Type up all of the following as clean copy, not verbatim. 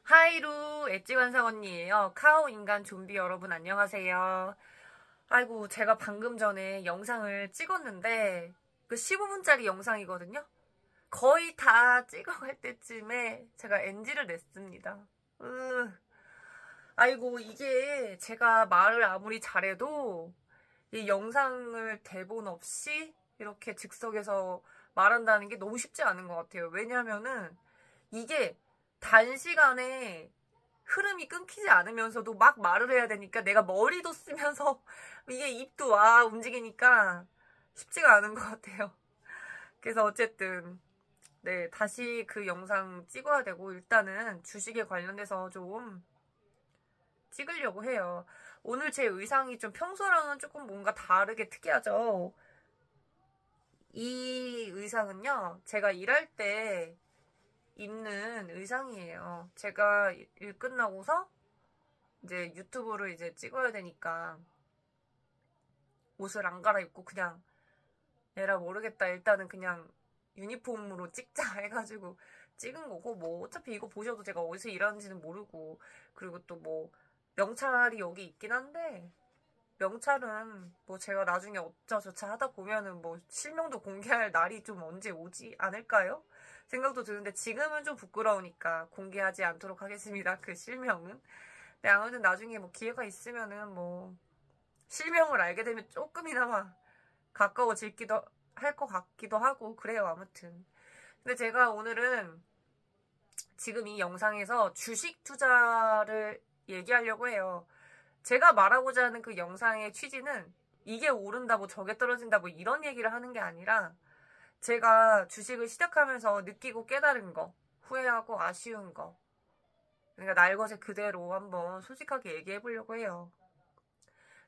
하이루 엣지관상 언니예요. 카오 인간 좀비 여러분 안녕하세요. 아이고 제가 방금 전에 영상을 찍었는데 그 15분짜리 영상이거든요. 거의 다 찍어갈 때쯤에 제가 NG를 냈습니다. 아이고 이게 제가 말을 아무리 잘해도 이 영상을 대본 없이 이렇게 즉석에서 말한다는 게 너무 쉽지 않은 것 같아요. 왜냐면은 이게 단시간에 흐름이 끊기지 않으면서도 막 말을 해야 되니까 내가 머리도 쓰면서 이게 입도 움직이니까 쉽지가 않은 것 같아요. 그래서 어쨌든 네, 다시 그 영상 찍어야 되고 일단은 주식에 관련돼서 좀 찍으려고 해요. 오늘 제 의상이 좀 평소랑은 조금 뭔가 다르게 특이하죠. 이 의상은요, 제가 일할 때 입는 의상이에요. 제가 일 끝나고서 이제 유튜브를 이제 찍어야 되니까 옷을 안 갈아입고 그냥 에라 모르겠다. 일단은 그냥 유니폼으로 찍자 해가지고 찍은 거고 뭐 어차피 이거 보셔도 제가 어디서 일하는지는 모르고 그리고 또 뭐 명찰이 여기 있긴 한데 명찰은 뭐 제가 나중에 어쩌저쩌 하다 보면은 뭐 실명도 공개할 날이 좀 언제 오지 않을까요? 생각도 드는데 지금은 좀 부끄러우니까 공개하지 않도록 하겠습니다. 그 실명은. 네, 아무튼 나중에 뭐 기회가 있으면은 뭐 실명을 알게 되면 조금이나마 가까워질기도 할 것 같기도 하고 그래요. 아무튼. 근데 제가 오늘은 지금 이 영상에서 주식 투자를 얘기하려고 해요. 제가 말하고자 하는 그 영상의 취지는 이게 오른다 뭐 저게 떨어진다 뭐 이런 얘기를 하는 게 아니라 제가 주식을 시작하면서 느끼고 깨달은 거, 후회하고 아쉬운 거 그러니까 날 것에 그대로 한번 솔직하게 얘기해 보려고 해요.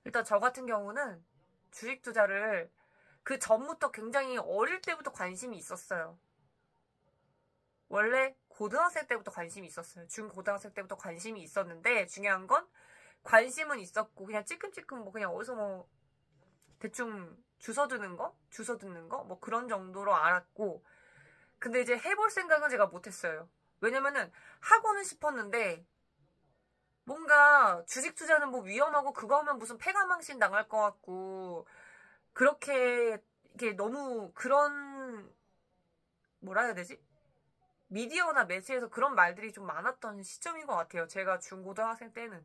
일단 저 같은 경우는 주식 투자를 그 전부터 굉장히 어릴 때부터 관심이 있었어요. 원래 고등학생 때부터 관심이 있었어요. 중고등학생 때부터 관심이 있었는데 중요한 건 관심은 있었고 그냥 찔끔찔끔 뭐 그냥 어디서 뭐 대충 주워 듣는 거 뭐 그런 정도로 알았고 근데 이제 해볼 생각은 제가 못했어요. 왜냐면은 하고는 싶었는데 뭔가 주식 투자는 뭐 위험하고 그거 하면 무슨 패가망신 당할 것 같고 그렇게 이게 너무 그런 뭐라 해야 되지? 미디어나 매체에서 그런 말들이 좀 많았던 시점인 것 같아요. 제가 중고등학생 때는.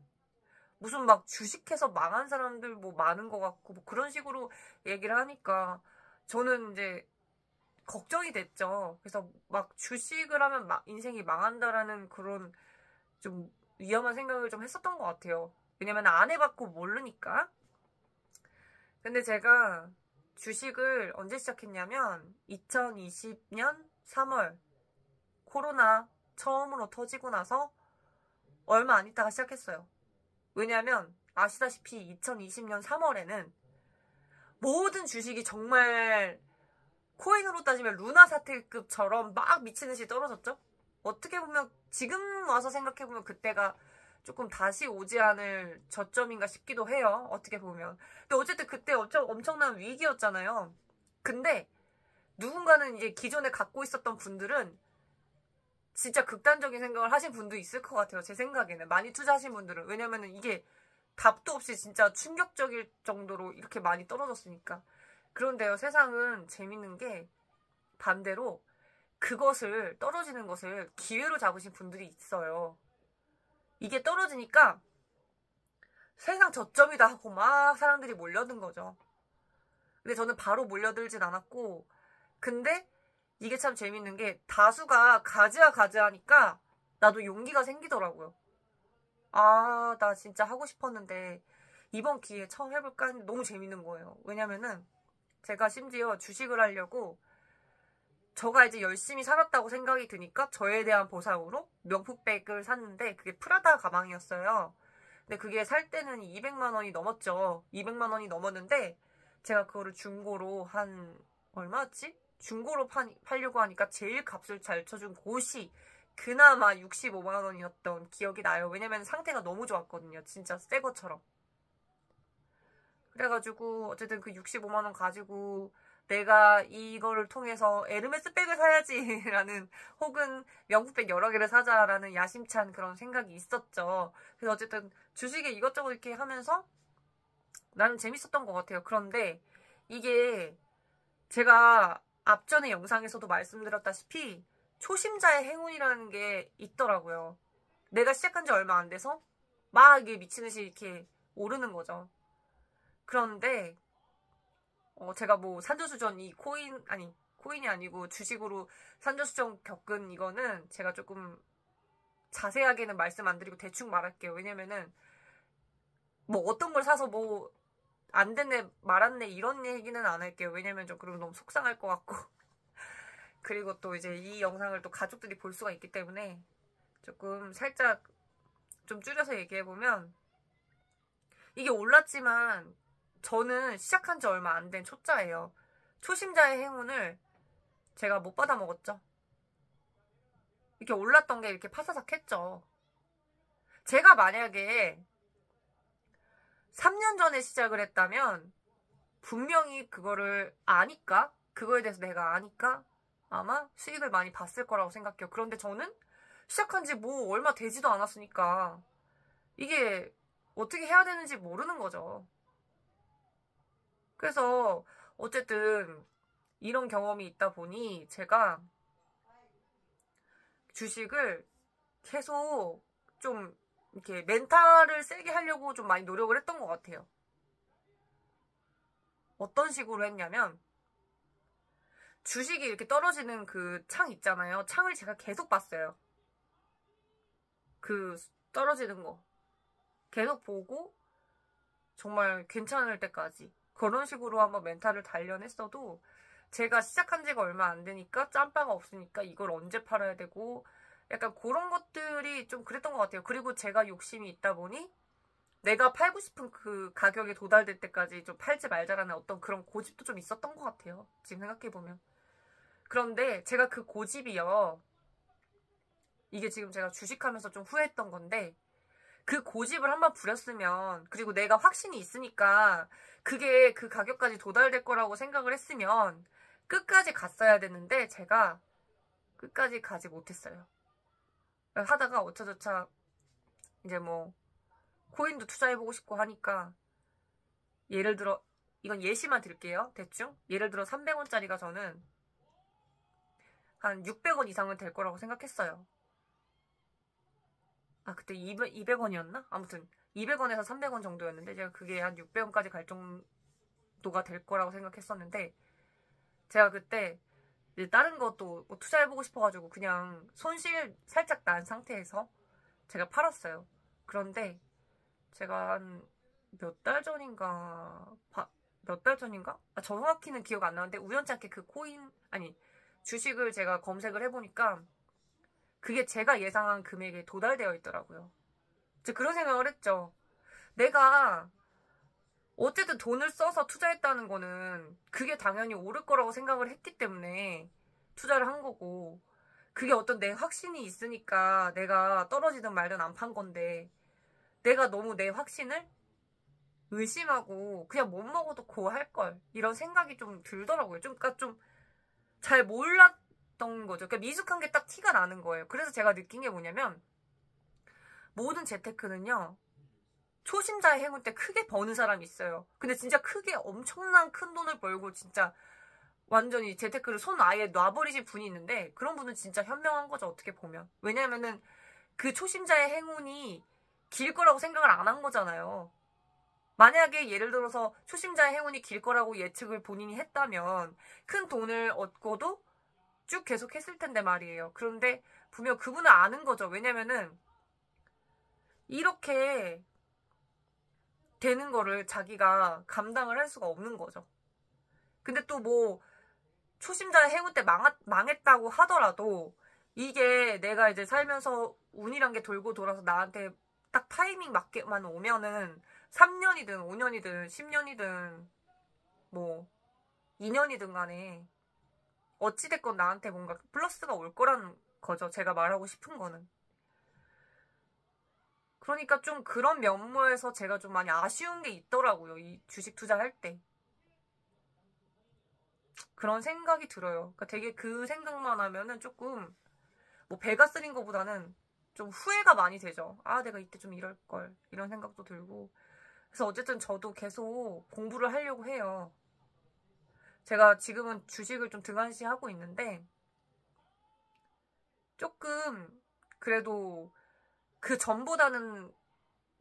무슨 막 주식해서 망한 사람들 뭐 많은 것 같고 뭐 그런 식으로 얘기를 하니까 저는 이제 걱정이 됐죠. 그래서 막 주식을 하면 막 인생이 망한다라는 그런 좀 위험한 생각을 좀 했었던 것 같아요. 왜냐면 안 해봤고 모르니까. 근데 제가 주식을 언제 시작했냐면 2020년 3월 코로나 처음으로 터지고 나서 얼마 안 있다가 시작했어요. 왜냐면 아시다시피 2020년 3월에는 모든 주식이 정말 코인으로 따지면 루나 사태급처럼 막 미친듯이 떨어졌죠? 어떻게 보면 지금 와서 생각해보면 그때가 조금 다시 오지 않을 저점인가 싶기도 해요. 어떻게 보면. 근데 어쨌든 그때 엄청난 위기였잖아요. 근데 누군가는 이제 기존에 갖고 있었던 분들은 진짜 극단적인 생각을 하신 분도 있을 것 같아요. 제 생각에는. 많이 투자하신 분들은. 왜냐면은 이게 답도 없이 진짜 충격적일 정도로 이렇게 많이 떨어졌으니까. 그런데요, 세상은 재밌는 게 반대로 그것을, 떨어지는 것을 기회로 잡으신 분들이 있어요. 이게 떨어지니까 세상 저점이다 하고 막 사람들이 몰려든 거죠. 근데 저는 바로 몰려들진 않았고, 근데 이게 참 재밌는 게 다수가 가즈하니까 나도 용기가 생기더라고요. 아, 나 진짜 하고 싶었는데 이번 기회에 처음 해볼까 했는데 너무 재밌는 거예요. 왜냐면은 제가 심지어 주식을 하려고 저가 이제 열심히 살았다고 생각이 드니까 저에 대한 보상으로 명품백을 샀는데 그게 프라다 가방이었어요. 근데 그게 살 때는 200만 원이 넘었죠. 200만 원이 넘었는데 제가 그거를 중고로 한 얼마였지? 중고로 팔려고 하니까 제일 값을 잘 쳐준 곳이 그나마 65만 원이었던 기억이 나요. 왜냐면 상태가 너무 좋았거든요. 진짜 새 것처럼. 그래가지고 어쨌든 그 65만 원 가지고 내가 이거를 통해서 에르메스 백을 사야지 라는, 혹은 명품백 여러 개를 사자라는 야심찬 그런 생각이 있었죠. 그래서 어쨌든 주식에 이것저것 이렇게 하면서 나는 재밌었던 것 같아요. 그런데 이게 제가 앞전에 영상에서도 말씀드렸다시피 초심자의 행운이라는 게 있더라고요. 내가 시작한 지 얼마 안 돼서 막 이게 미친 듯이 이렇게 오르는 거죠. 그런데 제가 뭐 산전수전 이 코인이 아니고 주식으로 산전수전 겪은 이거는 제가 조금 자세하게는 말씀 안 드리고 대충 말할게요. 왜냐면은 뭐 어떤 걸 사서 뭐 안 됐네 말았네 이런 얘기는 안 할게요. 왜냐면 좀 그러면 너무 속상할 것 같고 그리고 또 이제 이 영상을 또 가족들이 볼 수가 있기 때문에 조금 살짝 좀 줄여서 얘기해보면, 이게 올랐지만 저는 시작한 지 얼마 안 된 초짜예요. 초심자의 행운을 제가 못 받아 먹었죠. 이렇게 올랐던 게 이렇게 파사삭 했죠. 제가 만약에 3년 전에 시작을 했다면 분명히 그거를 아니까, 그거에 대해서 내가 아니까 아마 수익을 많이 봤을 거라고 생각해요. 그런데 저는 시작한 지 뭐 얼마 되지도 않았으니까 이게 어떻게 해야 되는지 모르는 거죠. 그래서 어쨌든 이런 경험이 있다 보니 제가 주식을 계속 좀 이렇게 멘탈을 세게 하려고 좀 많이 노력을 했던 것 같아요. 어떤 식으로 했냐면, 주식이 이렇게 떨어지는 그 창 있잖아요. 창을 제가 계속 봤어요. 그 떨어지는 거 계속 보고 정말 괜찮을 때까지 그런 식으로 한번 멘탈을 단련했어도 제가 시작한 지가 얼마 안 되니까 짬바가 없으니까 이걸 언제 팔아야 되고 약간 그런 것들이 좀 그랬던 것 같아요. 그리고 제가 욕심이 있다 보니 내가 팔고 싶은 그 가격에 도달될 때까지 좀 팔지 말자라는 어떤 그런 고집도 좀 있었던 것 같아요. 지금 생각해보면. 그런데 제가 그 고집이요, 이게 지금 제가 주식하면서 좀 후회했던 건데, 그 고집을 한번 부렸으면, 그리고 내가 확신이 있으니까 그게 그 가격까지 도달될 거라고 생각을 했으면 끝까지 갔어야 되는데 제가 끝까지 가지 못했어요. 하다가 어쩌저쩌 이제 뭐 코인도 투자해보고 싶고 하니까, 예를 들어 이건 예시만 들게요. 대충 예를 들어 300원짜리가 저는 한 600원 이상은 될 거라고 생각했어요. 그때 200원이었나? 아무튼 200원에서 300원 정도였는데 제가 그게 한 600원까지 갈 정도가 될 거라고 생각했었는데, 제가 그때 이제 다른 것도 뭐 투자해보고 싶어가지고 그냥 손실 살짝 난 상태에서 제가 팔았어요. 그런데 제가 한 몇 달 전인가 정확히는 기억 안 나는데 우연찮게 그 주식을 제가 검색을 해보니까 그게 제가 예상한 금액에 도달되어 있더라고요. 이제 그런 생각을 했죠. 내가 어쨌든 돈을 써서 투자했다는 거는 그게 당연히 오를 거라고 생각을 했기 때문에 투자를 한 거고, 그게 어떤 내 확신이 있으니까 내가 떨어지든 말든 안 판 건데, 내가 너무 내 확신을 의심하고 그냥 못 먹어도 고할걸 이런 생각이 좀 들더라고요. 그러니까 좀 잘 몰랐던 거죠. 그러니까 미숙한 게 딱 티가 나는 거예요. 그래서 제가 느낀 게 뭐냐면, 모든 재테크는요, 초심자의 행운 때 크게 버는 사람이 있어요. 근데 진짜 크게 엄청난 큰 돈을 벌고 진짜 완전히 재테크를 손 아예 놔버리신 분이 있는데, 그런 분은 진짜 현명한 거죠. 어떻게 보면. 왜냐면은 그 초심자의 행운이 길 거라고 생각을 안 한 거잖아요. 만약에 예를 들어서 초심자의 행운이 길 거라고 예측을 본인이 했다면 큰 돈을 얻고도 쭉 계속 했을 텐데 말이에요. 그런데 분명 그분은 아는 거죠. 왜냐면은 이렇게 되는 거를 자기가 감당을 할 수가 없는 거죠. 근데 또 뭐 초심자의 행운 때 망했다고 하더라도 이게 내가 이제 살면서 운이란 게 돌고 돌아서 나한테 딱 타이밍 맞게만 오면은 3년이든 5년이든 10년이든 뭐 2년이든 간에 어찌됐건 나한테 뭔가 플러스가 올 거라는 거죠. 제가 말하고 싶은 거는. 그러니까 좀 그런 면모에서 제가 좀 많이 아쉬운 게 있더라고요. 이 주식 투자할 때. 그런 생각이 들어요. 그러니까 되게 그 생각만 하면은 조금 뭐 배가 쓰린 것보다는 좀 후회가 많이 되죠. 아, 내가 이때 좀 이럴 걸, 이런 생각도 들고. 그래서 어쨌든 저도 계속 공부를 하려고 해요. 제가 지금은 주식을 좀 등한시하고 있는데 조금 그래도 그 전보다는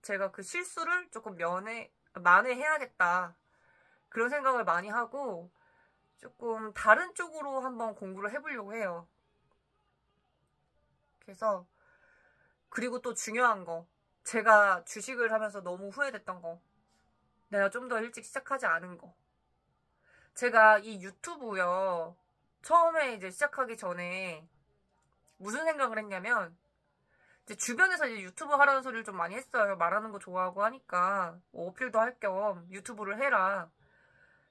제가 그 실수를 조금 만회해야겠다. 그런 생각을 많이 하고 조금 다른 쪽으로 한번 공부를 해보려고 해요. 그래서 그리고 또 중요한 거, 제가 주식을 하면서 너무 후회됐던 거, 내가 좀 더 일찍 시작하지 않은 거. 제가 이 유튜브요, 처음에 이제 시작하기 전에 무슨 생각을 했냐면, 이제 주변에서 이제 유튜브 하라는 소리를 좀 많이 했어요. 말하는 거 좋아하고 하니까 뭐 어필도 할 겸 유튜브를 해라.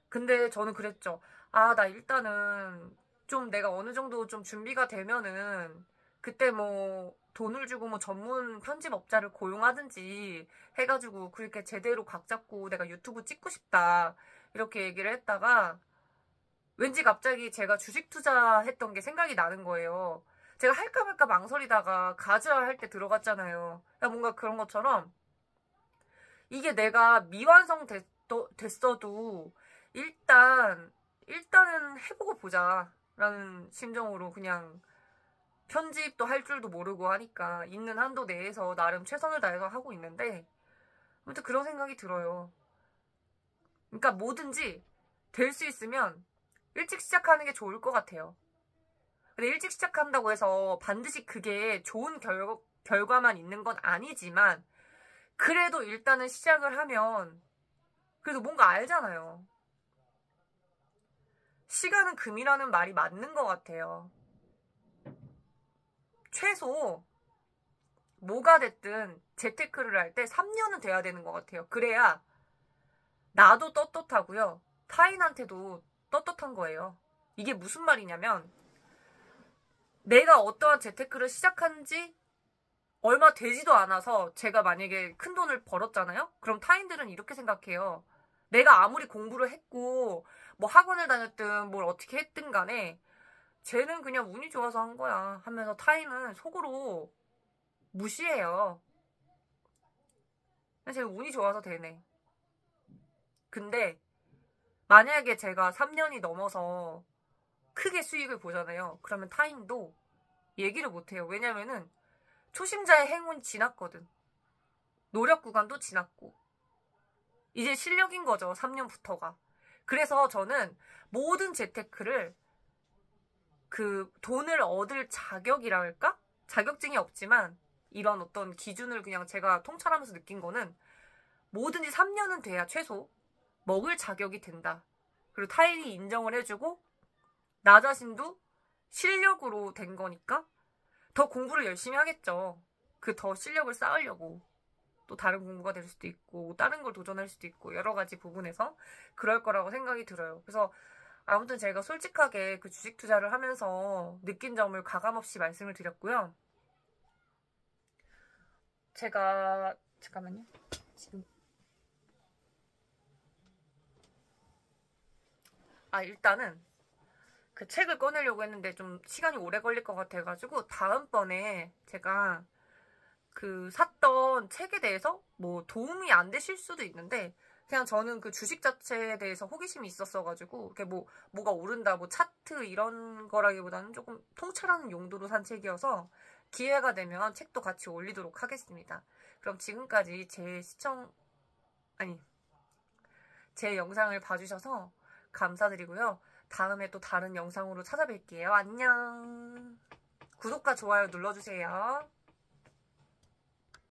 근데 저는 그랬죠. 아, 나 일단은 좀 내가 어느 정도 좀 준비가 되면은 그때 뭐 돈을 주고 뭐 전문 편집업자를 고용하든지 해가지고 그렇게 제대로 각 잡고 내가 유튜브 찍고 싶다. 이렇게 얘기를 했다가 왠지 갑자기 제가 주식 투자했던 게 생각이 나는 거예요. 제가 할까 말까 망설이다가 가즈아 할 때 들어갔잖아요. 그러니까 뭔가 그런 것처럼 이게 내가 미완성 됐어도 일단은 해보고 보자라는 심정으로 그냥 편집도 할 줄도 모르고 하니까 있는 한도 내에서 나름 최선을 다해서 하고 있는데 아무튼 그런 생각이 들어요. 그러니까 뭐든지 될 수 있으면 일찍 시작하는 게 좋을 것 같아요. 근데 일찍 시작한다고 해서 반드시 그게 좋은 결과만 있는 건 아니지만 그래도 일단은 시작을 하면 그래도 뭔가 알잖아요. 시간은 금이라는 말이 맞는 것 같아요. 최소 뭐가 됐든 재테크를 할 때 3년은 돼야 되는 것 같아요. 그래야 나도 떳떳하고요. 타인한테도 떳떳한 거예요. 이게 무슨 말이냐면 내가 어떠한 재테크를 시작한 지 얼마 되지도 않아서 제가 만약에 큰 돈을 벌었잖아요? 그럼 타인들은 이렇게 생각해요. 내가 아무리 공부를 했고 뭐 학원을 다녔든 뭘 어떻게 했든 간에 쟤는 그냥 운이 좋아서 한 거야 하면서 타인은 속으로 무시해요. 쟤 운이 좋아서 되네. 근데 만약에 제가 3년이 넘어서 크게 수익을 보잖아요. 그러면 타인도 얘기를 못해요. 왜냐면은 초심자의 행운이 지났거든. 노력 구간도 지났고. 이제 실력인 거죠. 3년부터가. 그래서 저는 모든 재테크를 그 돈을 얻을 자격이랄까? 자격증이 없지만 이런 어떤 기준을 그냥 제가 통찰하면서 느낀 거는 뭐든지 3년은 돼야 최소 먹을 자격이 된다. 그리고 타인이 인정을 해주고 나 자신도 실력으로 된 거니까 더 공부를 열심히 하겠죠. 그 더 실력을 쌓으려고. 또 다른 공부가 될 수도 있고 다른 걸 도전할 수도 있고 여러 가지 부분에서 그럴 거라고 생각이 들어요. 그래서 아무튼 제가 솔직하게 그 주식 투자를 하면서 느낀 점을 가감없이 말씀을 드렸고요. 제가 잠깐만요. 지금 일단은 그 책을 꺼내려고 했는데 좀 시간이 오래 걸릴 것 같아가지고 다음번에 제가 그 샀던 책에 대해서 뭐 도움이 안 되실 수도 있는데 그냥 저는 그 주식 자체에 대해서 호기심이 있었어가지고 이렇게 뭐가 오른다 뭐 차트 이런 거라기보다는 조금 통찰하는 용도로 산 책이어서 기회가 되면 책도 같이 올리도록 하겠습니다. 그럼 지금까지 제 영상을 봐주셔서 감사드리고요. 다음에 또 다른 영상으로 찾아뵐게요. 안녕. 구독과 좋아요 눌러주세요.